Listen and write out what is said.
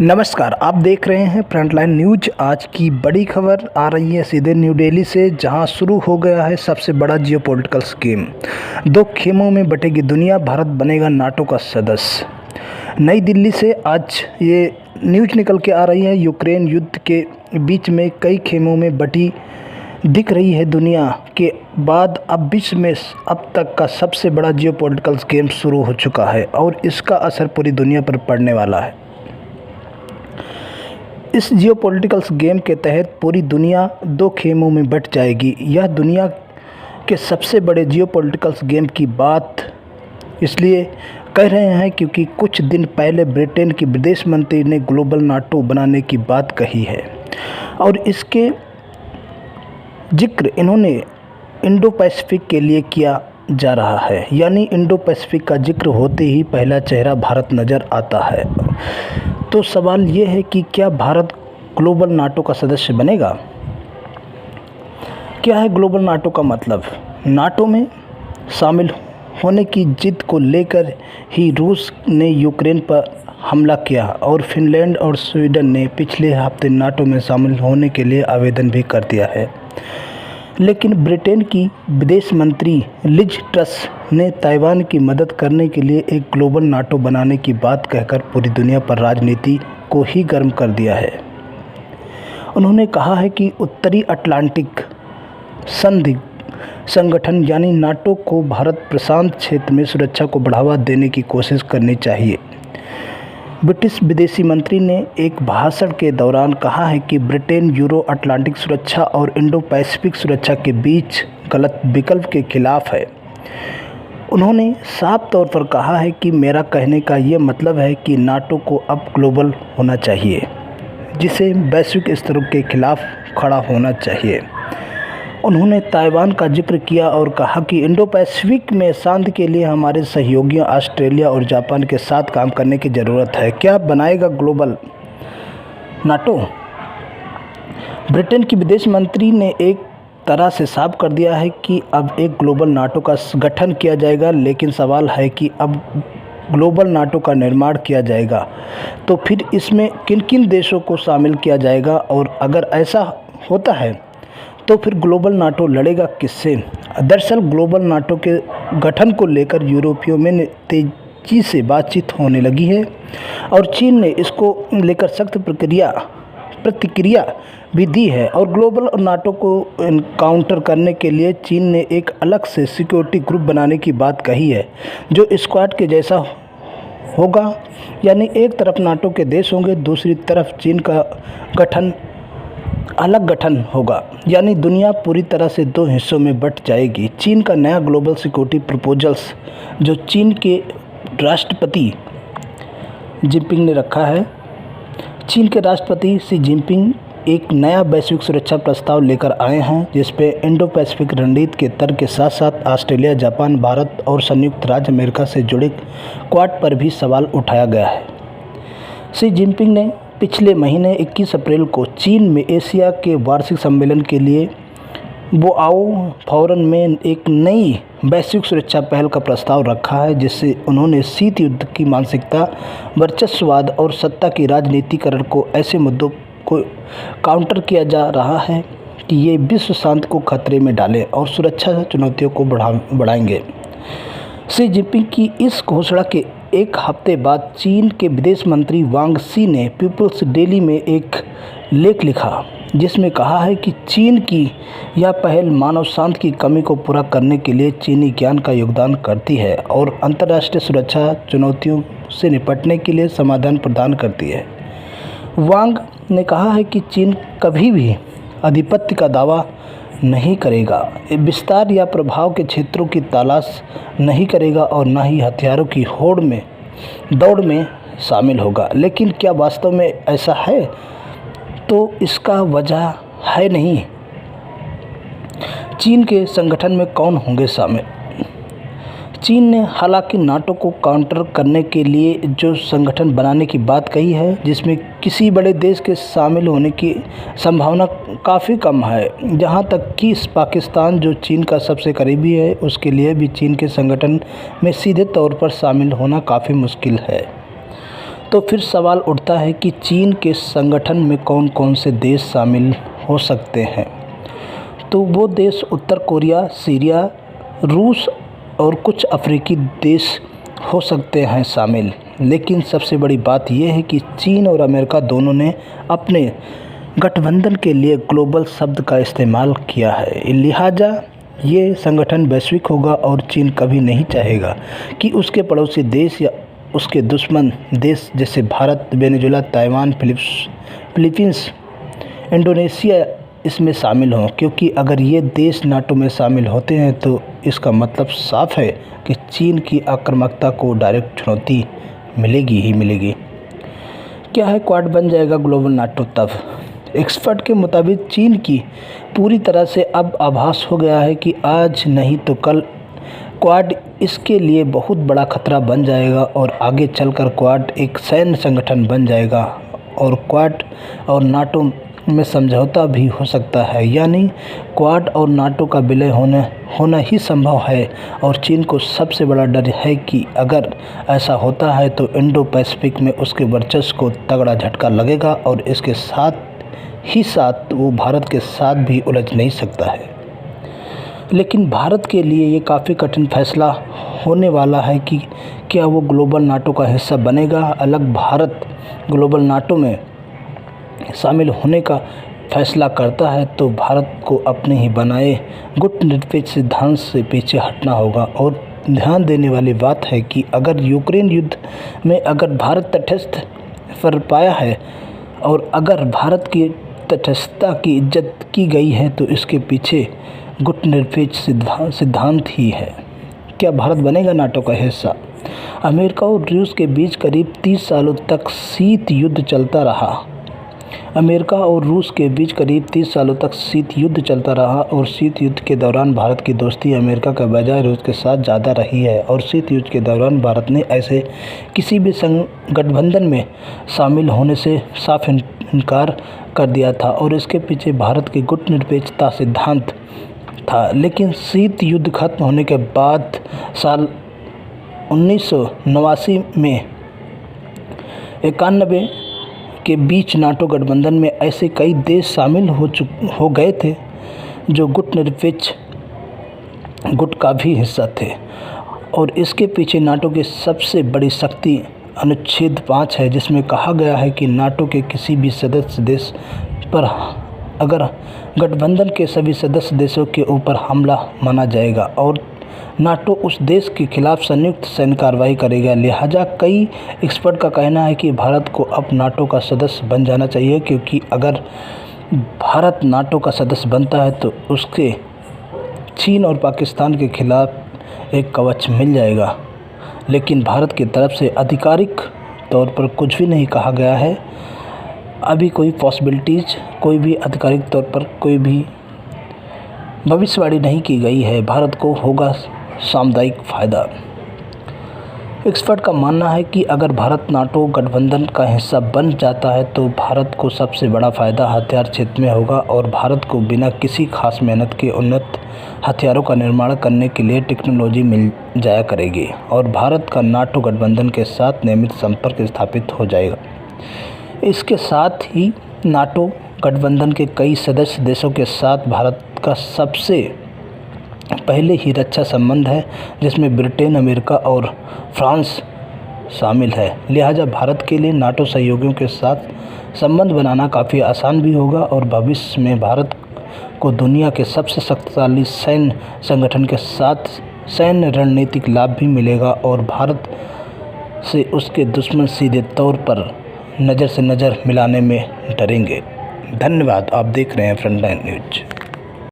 नमस्कार, आप देख रहे हैं फ्रंटलाइन न्यूज। आज की बड़ी खबर आ रही है सीधे न्यू दिल्ली से, जहां शुरू हो गया है सबसे बड़ा जियोपॉलिटिकल गेम। दो खेमों में बटेगी दुनिया, भारत बनेगा नाटो का सदस्य। नई दिल्ली से आज ये न्यूज निकल के आ रही है। यूक्रेन युद्ध के बीच में कई खेमों में बटी दिख रही है दुनिया के बाद अब विश्व में अब तक का सबसे बड़ा जियोपॉलिटिकल गेम शुरू हो चुका है और इसका असर पूरी दुनिया पर पड़ने वाला है। इस जियोपॉलिटिकल गेम के तहत पूरी दुनिया दो खेमों में बट जाएगी। यह दुनिया के सबसे बड़े जियोपॉलिटिकल गेम की बात इसलिए कह रहे हैं क्योंकि कुछ दिन पहले ब्रिटेन की विदेश मंत्री ने ग्लोबल नाटो बनाने की बात कही है और इसके जिक्र इन्होंने इंडो पैसिफिक के लिए किया जा रहा है। यानी इंडो पैसिफिक का जिक्र होते ही पहला चेहरा भारत नज़र आता है। तो सवाल ये है कि क्या भारत ग्लोबल नाटो का सदस्य बनेगा? क्या है ग्लोबल नाटो का मतलब? नाटो में शामिल होने की जिद को लेकर ही रूस ने यूक्रेन पर हमला किया और फिनलैंड और स्वीडन ने पिछले हफ्ते नाटो में शामिल होने के लिए आवेदन भी कर दिया है। लेकिन ब्रिटेन की विदेश मंत्री लिज ट्रस ने ताइवान की मदद करने के लिए एक ग्लोबल नाटो बनाने की बात कहकर पूरी दुनिया पर राजनीति को ही गर्म कर दिया है। उन्होंने कहा है कि उत्तरी अटलांटिक संधि संगठन यानी नाटो को भारत प्रशांत क्षेत्र में सुरक्षा को बढ़ावा देने की कोशिश करनी चाहिए। ब्रिटिश विदेशी मंत्री ने एक भाषण के दौरान कहा है कि ब्रिटेन यूरो अटलांटिक सुरक्षा और इंडो पैसिफिक सुरक्षा के बीच गलत विकल्प के खिलाफ है। उन्होंने साफ तौर पर कहा है कि मेरा कहने का ये मतलब है कि नाटो को अब ग्लोबल होना चाहिए, जिसे वैश्विक स्तरों के खिलाफ खड़ा होना चाहिए। उन्होंने ताइवान का जिक्र किया और कहा कि इंडो पैसिफिक में शांति के लिए हमारे सहयोगियों ऑस्ट्रेलिया और जापान के साथ काम करने की ज़रूरत है। क्या बनाएगा ग्लोबल नाटो? ब्रिटेन की विदेश मंत्री ने एक तरह से साफ कर दिया है कि अब एक ग्लोबल नाटो का गठन किया जाएगा। लेकिन सवाल है कि अब ग्लोबल नाटो का निर्माण किया जाएगा तो फिर इसमें किन किन देशों को शामिल किया जाएगा, और अगर ऐसा होता है तो फिर ग्लोबल नाटो लड़ेगा किससे? दरअसल ग्लोबल नाटो के गठन को लेकर यूरोपियों में तेज़ी से बातचीत होने लगी है और चीन ने इसको लेकर सख्त प्रतिक्रिया भी दी है। और ग्लोबल नाटो को काउंटर करने के लिए चीन ने एक अलग से सिक्योरिटी ग्रुप बनाने की बात कही है जो स्क्वाड के जैसा होगा। यानी एक तरफ नाटो के देश होंगे, दूसरी तरफ चीन का अलग गठन होगा। यानी दुनिया पूरी तरह से दो हिस्सों में बट जाएगी। चीन का नया ग्लोबल सिक्योरिटी प्रपोजल्स जो चीन के राष्ट्रपति जिनपिंग ने रखा है। चीन के राष्ट्रपति शी जिनपिंग एक नया वैश्विक सुरक्षा प्रस्ताव लेकर आए हैं जिस पे इंडो पैसिफिक रणनीति के तर्क के साथ साथ ऑस्ट्रेलिया, जापान, भारत और संयुक्त राज्य अमेरिका से जुड़े क्वाड पर भी सवाल उठाया गया है। शी जिनपिंग ने पिछले महीने 21 अप्रैल को चीन में एशिया के वार्षिक सम्मेलन के लिए बोआओ फोरम में एक नई वैश्विक सुरक्षा पहल का प्रस्ताव रखा है, जिससे उन्होंने शीत युद्ध की मानसिकता, वर्चस्ववाद और सत्ता की राजनीतिकरण को ऐसे मुद्दों को काउंटर किया जा रहा है कि ये विश्व शांति को खतरे में डालें और सुरक्षा चुनौतियों को बढ़ाएंगे। शी जिनपिंग की इस घोषणा के एक हफ्ते बाद चीन के विदेश मंत्री वांग शी ने पीपल्स डेली में एक लेख लिखा जिसमें कहा है कि चीन की यह पहल मानव शांति की कमी को पूरा करने के लिए चीनी ज्ञान का योगदान करती है और अंतर्राष्ट्रीय सुरक्षा चुनौतियों से निपटने के लिए समाधान प्रदान करती है। वांग ने कहा है कि चीन कभी भी आधिपत्य का दावा नहीं करेगा, विस्तार या प्रभाव के क्षेत्रों की तलाश नहीं करेगा और न ही हथियारों की दौड़ में शामिल होगा। लेकिन क्या वास्तव में ऐसा है? तो इसका वजह है नहीं। चीन के संगठन में कौन होंगे शामिल? चीन ने हालांकि नाटो को काउंटर करने के लिए जो संगठन बनाने की बात कही है, जिसमें किसी बड़े देश के शामिल होने की संभावना काफ़ी कम है। जहां तक कि पाकिस्तान जो चीन का सबसे करीबी है, उसके लिए भी चीन के संगठन में सीधे तौर पर शामिल होना काफ़ी मुश्किल है। तो फिर सवाल उठता है कि चीन के संगठन में कौन कौन से देश शामिल हो सकते हैं। तो वो देश उत्तर कोरिया, सीरिया, रूस और कुछ अफ्रीकी देश हो सकते हैं शामिल। लेकिन सबसे बड़ी बात यह है कि चीन और अमेरिका दोनों ने अपने गठबंधन के लिए ग्लोबल शब्द का इस्तेमाल किया है। लिहाजा ये संगठन वैश्विक होगा और चीन कभी नहीं चाहेगा कि उसके पड़ोसी देश या उसके दुश्मन देश जैसे Bharat, Venezuela, Taiwan, Philippines, Indonesia इसमें शामिल हों, क्योंकि अगर ये देश नाटो में शामिल होते हैं तो इसका मतलब साफ है कि चीन की आक्रामकता को डायरेक्ट चुनौती मिलेगी ही मिलेगी। क्या है, क्वाड बन जाएगा ग्लोबल नाटो तब। एक्सपर्ट के मुताबिक चीन की पूरी तरह से अब आभास हो गया है कि आज नहीं तो कल क्वाड इसके लिए बहुत बड़ा खतरा बन जाएगा और आगे चलकर क्वाड एक सैन्य संगठन बन जाएगा और क्वाड और नाटो में समझौता भी हो सकता है, यानी क्वाड और नाटो का विलय होना ही संभव है। और चीन को सबसे बड़ा डर है कि अगर ऐसा होता है तो इंडो पैसिफिक में उसके वर्चस्व को तगड़ा झटका लगेगा और इसके साथ ही साथ वो भारत के साथ भी उलझ नहीं सकता है। लेकिन भारत के लिए ये काफ़ी कठिन फैसला होने वाला है कि क्या वो ग्लोबल नाटो का हिस्सा बनेगा। अलग भारत ग्लोबल नाटो में शामिल होने का फैसला करता है तो भारत को अपने ही बनाए गुटनिरपेक्ष सिद्धांत से पीछे हटना होगा। और ध्यान देने वाली बात है कि अगर यूक्रेन युद्ध में अगर भारत तटस्थ कर पाया है और अगर भारत की तटस्थता की इज्जत की गई है तो इसके पीछे गुटनिरपेक्ष सिद्धांत ही है। क्या भारत बनेगा नाटो का हिस्सा? अमेरिका और रूस के बीच करीब 30 सालों तक शीत युद्ध चलता रहा। अमेरिका और रूस के बीच करीब 30 सालों तक शीत युद्ध चलता रहा और शीत युद्ध के दौरान भारत की दोस्ती अमेरिका के बजाय रूस के साथ ज़्यादा रही है। और शीत युद्ध के दौरान भारत ने ऐसे किसी भी गठबंधन में शामिल होने से साफ इनकार कर दिया था और इसके पीछे भारत की गुटनिरपेक्षता सिद्धांत था। लेकिन शीत युद्ध खत्म होने के बाद साल 1989 में 91 के बीच नाटो गठबंधन में ऐसे कई देश शामिल हो गए थे जो गुटनिरपेक्ष गुट का भी हिस्सा थे। और इसके पीछे नाटो की सबसे बड़ी शक्ति अनुच्छेद 5 है, जिसमें कहा गया है कि नाटो के किसी भी सदस्य देश पर अगर गठबंधन के सभी सदस्य देशों के ऊपर हमला माना जाएगा और नाटो उस देश के खिलाफ संयुक्त सैन्य कार्रवाई करेगा। लिहाजा कई एक्सपर्ट का कहना है कि भारत को अब नाटो का सदस्य बन जाना चाहिए, क्योंकि अगर भारत नाटो का सदस्य बनता है तो उसके चीन और पाकिस्तान के खिलाफ एक कवच मिल जाएगा। लेकिन भारत की तरफ से आधिकारिक तौर पर कुछ भी नहीं कहा गया है। अभी कोई पॉसिबिलिटीज़, कोई भी आधिकारिक तौर पर कोई भी भविष्यवाणी नहीं की गई है। भारत को होगा सामुदायिक फ़ायदा। एक्सपर्ट का मानना है कि अगर भारत नाटो गठबंधन का हिस्सा बन जाता है तो भारत को सबसे बड़ा फ़ायदा हथियार क्षेत्र में होगा और भारत को बिना किसी खास मेहनत के उन्नत हथियारों का निर्माण करने के लिए टेक्नोलॉजी मिल जाया करेगी और भारत का नाटो गठबंधन के साथ नियमित संपर्क स्थापित हो जाएगा। इसके साथ ही नाटो गठबंधन के कई सदस्य देशों के साथ भारत का सबसे पहले ही रक्षा संबंध है, जिसमें ब्रिटेन, अमेरिका और फ्रांस शामिल है। लिहाजा भारत के लिए नाटो सहयोगियों के साथ संबंध बनाना काफ़ी आसान भी होगा और भविष्य में भारत को दुनिया के सबसे शक्तिशाली सैन्य संगठन के साथ सैन्य रणनीतिक लाभ भी मिलेगा और भारत से उसके दुश्मन सीधे तौर पर नज़र से नज़र मिलाने में डरेंगे। धन्यवाद। आप देख रहे हैं फ्रंटलाइन न्यूज।